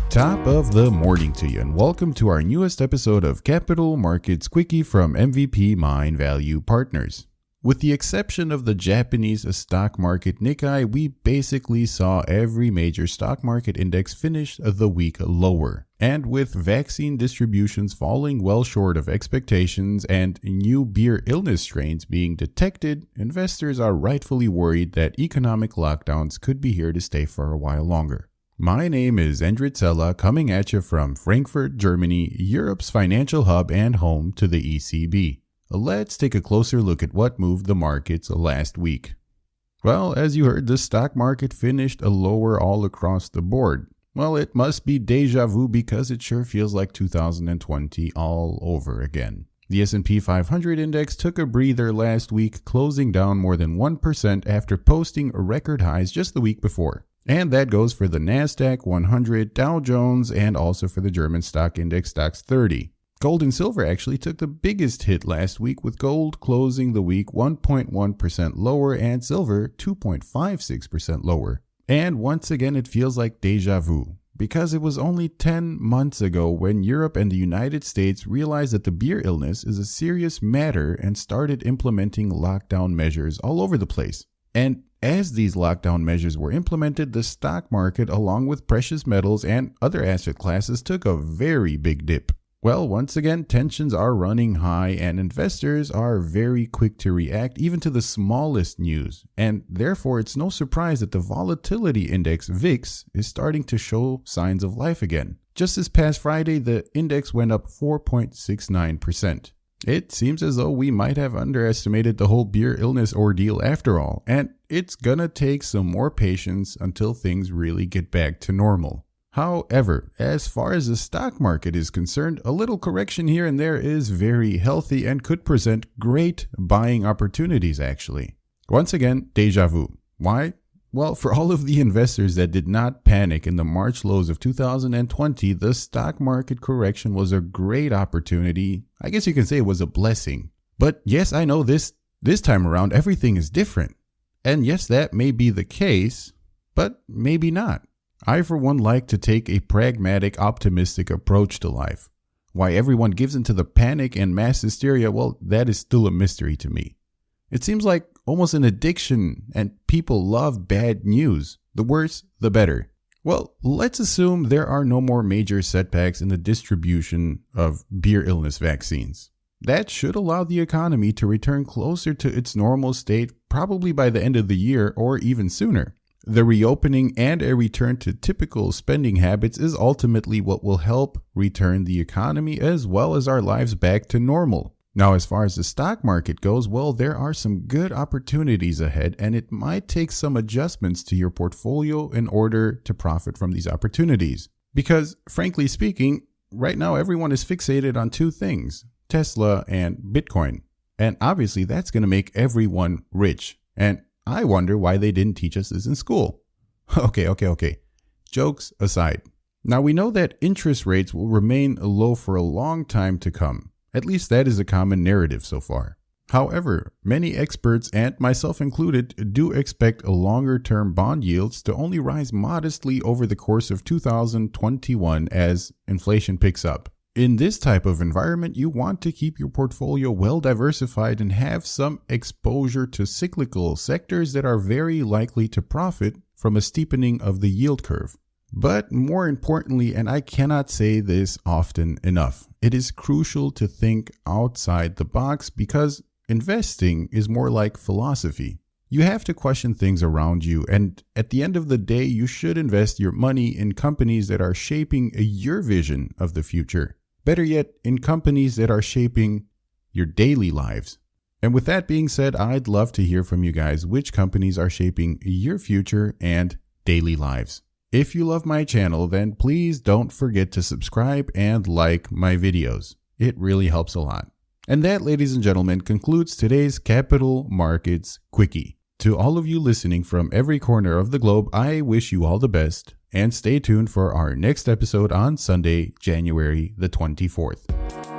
Top of the morning to you, and welcome to our newest episode of Capital Markets Quickie from MVP Mine Value Partners. With the exception of the Japanese Stock Market Nikkei, we basically saw every major stock market index finish the week lower. And with vaccine distributions falling well short of expectations and new beer illness strains being detected, investors are rightfully worried that economic lockdowns could be here to stay for a while longer. My name is Endrit Cela, coming at you from Frankfurt, Germany, Europe's financial hub and home to the ECB. Let's take a closer look at what moved the markets last week. Well, as you heard, the stock market finished lower all across the board. Well, it must be déjà vu because it sure feels like 2020 all over again. The S&P 500 index took a breather last week, closing down more than 1% after posting record highs just the week before. And that goes for the Nasdaq 100, Dow Jones, and also for the German stock index DAX 30. Gold and silver actually took the biggest hit last week, with gold closing the week 1.1% lower and silver 2.56% lower. And once again, it feels like déjà vu, because it was only 10 months ago when Europe and the United States realized that the beer illness is a serious matter and started implementing lockdown measures all over the place. And as these lockdown measures were implemented, the stock market, along with precious metals and other asset classes, took a very big dip. Well, once again, tensions are running high and investors are very quick to react even to the smallest news. And therefore, it's no surprise that the Volatility Index, VIX, is starting to show signs of life again. Just this past Friday, the index went up 4.69%. It seems as though we might have underestimated the whole beer illness ordeal after all, and it's gonna take some more patience until things really get back to normal. However, as far as the stock market is concerned, a little correction here and there is very healthy and could present great buying opportunities actually. Once again, déjà vu. Why? Well, for all of the investors that did not panic in the March lows of 2020, the stock market correction was a great opportunity. I guess you can say it was a blessing. But yes, I know this time around everything is different. And yes, that may be the case, but maybe not. I, for one, like to take a pragmatic, optimistic approach to life. Why everyone gives into the panic and mass hysteria, well, that is still a mystery to me. It seems like almost an addiction, and people love bad news. The worse, the better. Well, let's assume there are no more major setbacks in the distribution of beer illness vaccines. That should allow the economy to return closer to its normal state, probably by the end of the year or even sooner. The reopening and a return to typical spending habits is ultimately what will help return the economy as well as our lives back to normal. Now, as far as the stock market goes, well, there are some good opportunities ahead, and it might take some adjustments to your portfolio in order to profit from these opportunities. Because, frankly speaking, right now everyone is fixated on two things, Tesla and Bitcoin. And obviously that's going to make everyone rich. And I wonder why they didn't teach us this in school. Okay. Jokes aside. Now, we know that interest rates will remain low for a long time to come. At least that is a common narrative so far. However, many experts, and myself included, do expect longer-term bond yields to only rise modestly over the course of 2021 as inflation picks up. In this type of environment, you want to keep your portfolio well diversified and have some exposure to cyclical sectors that are very likely to profit from a steepening of the yield curve. But more importantly, and I cannot say this often enough, it is crucial to think outside the box because investing is more like philosophy. You have to question things around you, and at the end of the day, you should invest your money in companies that are shaping your vision of the future. Better yet, in companies that are shaping your daily lives. And with that being said, I'd love to hear from you guys which companies are shaping your future and daily lives. If you love my channel, then please don't forget to subscribe and like my videos. It really helps a lot. And that, ladies and gentlemen, concludes today's Capital Markets Quickie. To all of you listening from every corner of the globe, I wish you all the best, and stay tuned for our next episode on Sunday, January the 24th.